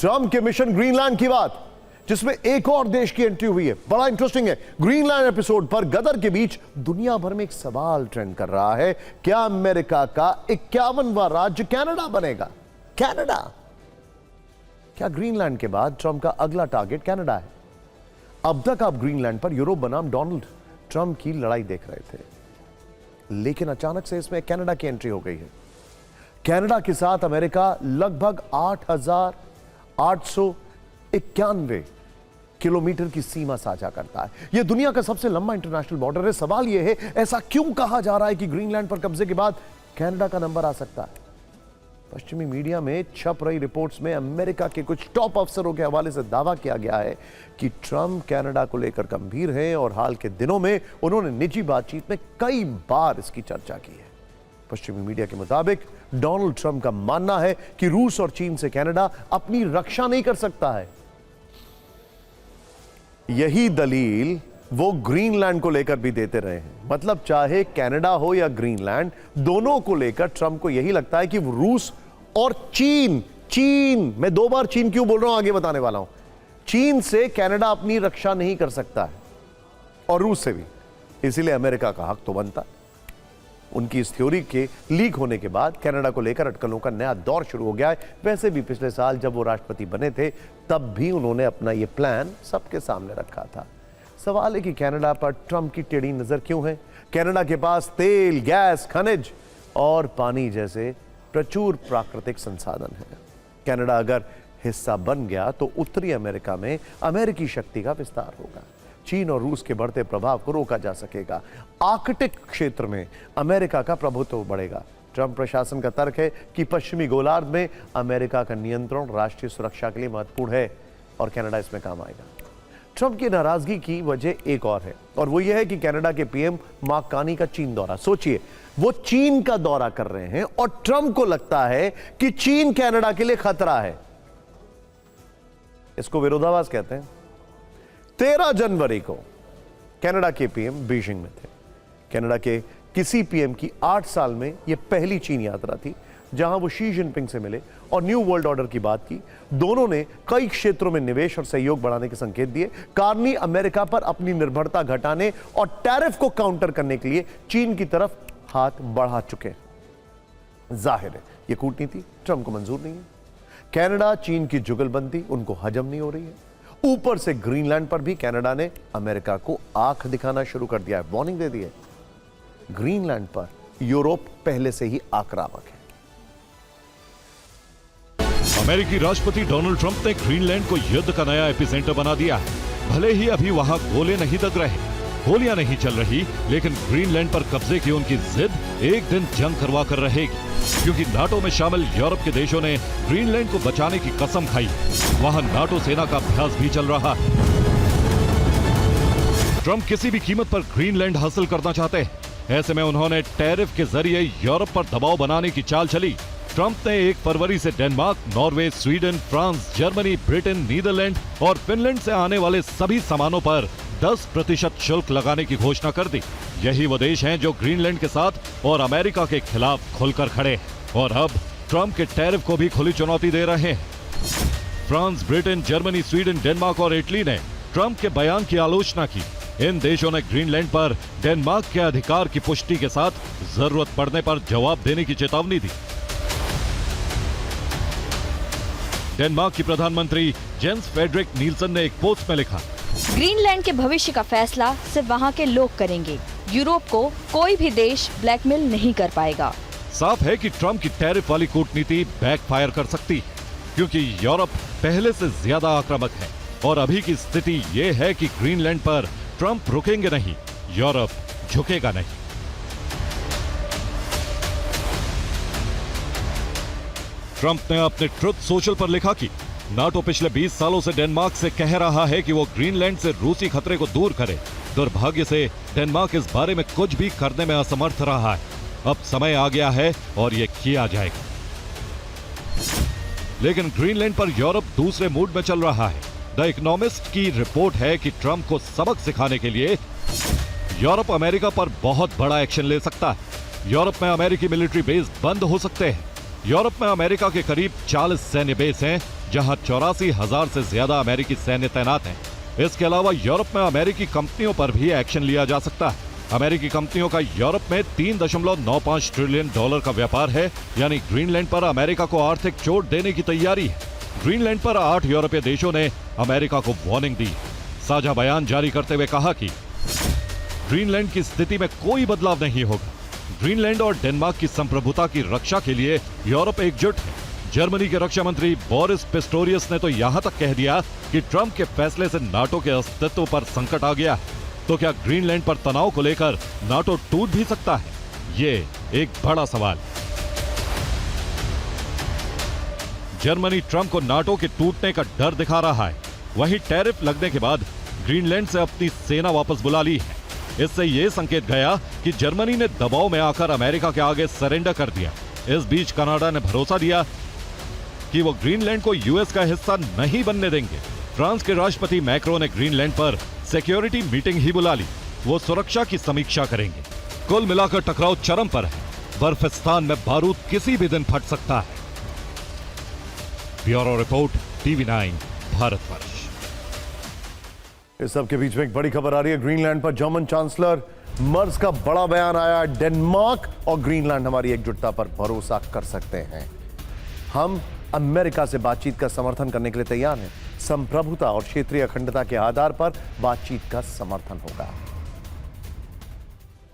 Trump के mission Greenland की बात, जिसमें एक और देश की एंट्री हुई है। बड़ा इंटरेस्टिंग है। ग्रीनलैंड एपिसोड पर गदर के बीच दुनिया भर में एक सवाल ट्रेंड कर रहा है, क्या अमेरिका का 51वां राज्य कनाडा बनेगा? कनाडा, क्या ग्रीनलैंड के बाद ट्रंप का अगला टारगेट कनाडा है? अब तक आप ग्रीनलैंड पर यूरोप बनाम डोनाल्ड ट्रंप की लड़ाई देख रहे थे, लेकिन अचानक से इसमें कनाडा की एंट्री हो गई है। कनाडा के साथ अमेरिका लगभग 8,891 किलोमीटर की सीमा साझा करता है। यह दुनिया का सबसे लंबा इंटरनेशनल बॉर्डर है। सवाल यह है, ऐसा क्यों कहा जा रहा है कि ग्रीनलैंड पर कब्जे के बाद कनाडा का नंबर आ सकता है? पश्चिमी मीडिया में छप रही रिपोर्ट्स में अमेरिका के कुछ टॉप अफसरों के हवाले से दावा किया गया है कि ट्रंप कनाडा को लेकर गंभीर हैं और हाल के दिनों में उन्होंने निजी बातचीत में कई बार इसकी चर्चा की है। पश्चिमी मीडिया के मुताबिक डोनाल्ड ट्रंप का मानना है कि रूस और चीन से कनाडा अपनी रक्षा नहीं कर सकता है। यही दलील वो ग्रीनलैंड को लेकर भी देते रहे हैं। मतलब चाहे कनाडा हो या ग्रीनलैंड, दोनों को लेकर ट्रंप को यही लगता है कि रूस और चीन, मैं 2 बार चीन क्यों बोल रहा हूं आगे बताने वाला हूं, चीन से कनाडा अपनी रक्षा नहीं कर सकता है और रूस से भी, इसीलिए अमेरिका का हक तो बनता है। उनकी इस थ्योरी के लीक होने के बाद कनाडा को लेकर अटकलों का नया दौर शुरू हो गया है। वैसे भी पिछले साल जब वो राष्ट्रपति बने थे, तब भी उन्होंने अपना ये प्लान सबके सामने रखा था। सवाल है कि कनाडा पर ट्रंप की टेढ़ी नजर क्यों है? कनाडा के पास तेल, गैस, खनिज और पानी जैसे प्रचुर प्राकृतिक संसाधन है। कनाडा अगर हिस्सा बन गया तो उत्तरी अमेरिका में अमेरिकी शक्ति का विस्तार होगा। चीन और रूस के बढ़ते प्रभाव को रोका जा सकेगा। आर्कटिक क्षेत्र में अमेरिका का प्रभुत्व बढ़ेगा। ट्रंप प्रशासन का तर्क है कि पश्चिमी गोलार्ध में अमेरिका का नियंत्रण राष्ट्रीय सुरक्षा के लिए महत्वपूर्ण है और कनाडा इसमें काम आएगा। ट्रंप की नाराजगी की वजह एक और है, और वो ये है कि कनाडा के पीएम मार्क कार्नी का चीन दौरा। सोचिए, वो चीन का दौरा कर रहे हैं और ट्रंप को लगता है कि चीन कनाडा के लिए खतरा है। इसको विरोधाभास कहते हैं। 13 जनवरी को कनाडा के पीएम बीजिंग में थे। कनाडा के किसी पीएम की 8 साल में यह पहली चीन यात्रा थी, जहां वो शी जिनपिंग से मिले और न्यू वर्ल्ड ऑर्डर की बात की। दोनों ने कई क्षेत्रों में निवेश और सहयोग बढ़ाने के संकेत दिए। कार्नी अमेरिका पर अपनी निर्भरता घटाने और टैरिफ को काउंटर करने के लिए चीन की तरफ हाथ बढ़ा चुके हैं। जाहिर है यह कूटनीति ट्रंप को मंजूर नहीं है। कनाडा चीन की जुगलबंदी उनको हजम नहीं हो रही है। ऊपर से ग्रीनलैंड पर भी कनाडा ने अमेरिका को आंख दिखाना शुरू कर दिया है, वार्निंग दे दी है। ग्रीनलैंड पर यूरोप पहले से ही आक्रामक है। अमेरिकी राष्ट्रपति डोनाल्ड ट्रंप ने ग्रीनलैंड को युद्ध का नया एपिसेंटर बना दिया है। भले ही अभी वहां गोले नहीं दग रहे, गोलियां नहीं चल रही, लेकिन ग्रीनलैंड पर कब्जे की उनकी जिद एक दिन जंग करवा कर रहेगी, क्योंकि नाटो में शामिल यूरोप के देशों ने ग्रीनलैंड को बचाने की कसम खाई। वहां नाटो सेना का अभ्यास भी चल रहा है। ट्रंप किसी भी कीमत पर ग्रीनलैंड हासिल करना चाहते हैं। ऐसे में उन्होंने टैरिफ के जरिए यूरोप पर दबाव बनाने की चाल चली। ट्रंप ने 1 फरवरी से Denmark, Norway, Sweden, France, Germany, Britain, Netherland और फिनलैंड से आने वाले सभी सामानों पर 10% शुल्क लगाने की घोषणा कर दी। यही वो देश हैं जो ग्रीनलैंड के साथ और अमेरिका के खिलाफ खुलकर खड़े हैं और अब ट्रंप के टैरिफ को भी खुली चुनौती दे रहे हैं। France, Britain, Germany, Sweden, Denmark और इटली ने ट्रंप के बयान की आलोचना की। इन देशों ने ग्रीनलैंड पर डेनमार्क के अधिकार की पुष्टि के साथ जरूरत पड़ने पर जवाब देने की चेतावनी दी। डेनमार्क की प्रधानमंत्री जेंस फेडरिक नीलसन ने एक पोस्ट में लिखा, ग्रीनलैंड के भविष्य का फैसला सिर्फ वहाँ के लोग करेंगे। यूरोप को कोई भी देश ब्लैकमेल नहीं कर पाएगा। साफ है कि ट्रंप की टैरिफ वाली कूटनीति बैकफायर कर सकती है, क्योंकि यूरोप पहले से ज्यादा आक्रामक है और अभी की स्थिति ये है कि ग्रीनलैंड पर ट्रंप रुकेंगे नहीं, यूरोप झुकेगा नहीं। ट्रंप ने अपने ट्रुथ सोशल पर लिखा कि नाटो पिछले 20 सालों से डेनमार्क से कह रहा है कि वो ग्रीनलैंड से रूसी खतरे को दूर करे। दुर्भाग्य से डेनमार्क इस बारे में कुछ भी करने में असमर्थ रहा है। अब समय आ गया है और ये किया जाएगा। लेकिन ग्रीनलैंड पर यूरोप दूसरे मूड में चल रहा है। द इकोनॉमिस्ट की रिपोर्ट है कि ट्रंप को सबक सिखाने के लिए यूरोप अमेरिका पर बहुत बड़ा एक्शन ले सकता है। यूरोप में अमेरिकी मिलिट्री बेस बंद हो सकते हैं। यूरोप में अमेरिका के करीब 40 सैन्य बेस हैं जहां 84,000 से ज्यादा अमेरिकी सैन्य तैनात हैं। इसके अलावा यूरोप में अमेरिकी कंपनियों पर भी एक्शन लिया जा सकता है। अमेरिकी कंपनियों का यूरोप में $3.95 ट्रिलियन का व्यापार है, यानी ग्रीनलैंड पर अमेरिका को आर्थिक चोट देने की तैयारी है। ग्रीनलैंड पर 8 यूरोपीय देशों ने अमेरिका को वार्निंग दी। साझा बयान जारी करते हुए कहा कि ग्रीनलैंड की स्थिति में कोई बदलाव नहीं होगा। ग्रीनलैंड और डेनमार्क की संप्रभुता की रक्षा के लिए यूरोप एकजुट है। जर्मनी के रक्षा मंत्री बोरिस पिस्टोरियस ने तो यहां तक कह दिया कि ट्रंप के फैसले से नाटो के अस्तित्व पर संकट आ गया है। तो क्या ग्रीनलैंड पर तनाव को लेकर नाटो टूट भी सकता है? ये एक बड़ा सवाल। जर्मनी ट्रंप को नाटो के टूटने का डर दिखा रहा है। वहीं टैरिफ लगने के बाद ग्रीनलैंड से अपनी सेना वापस बुला ली है। इससे यह संकेत गया कि जर्मनी ने दबाव में आकर अमेरिका के आगे सरेंडर कर दिया। इस बीच कनाडा ने भरोसा दिया कि वो ग्रीनलैंड को यूएस का हिस्सा नहीं बनने देंगे। फ्रांस के राष्ट्रपति मैक्रो ने ग्रीनलैंड पर सिक्योरिटी मीटिंग ही बुला ली। वो सुरक्षा की समीक्षा करेंगे। कुल मिलाकर टकराव चरम पर है। बर्फिस्तान में बारूद किसी भी दिन फट सकता है। Bureau report, TV9 Bharatvarsh. इस सब के बीच में एक बड़ी खबर आ रही है। ग्रीनलैंड पर जर्मन चांसलर मर्ज का बड़ा बयान आया। डेनमार्क और ग्रीनलैंड हमारी एकजुटता पर भरोसा कर सकते हैं। हम अमेरिका से बातचीत का समर्थन करने के लिए तैयार हैं। संप्रभुता और क्षेत्रीय अखंडता के आधार पर बातचीत का समर्थन होगा।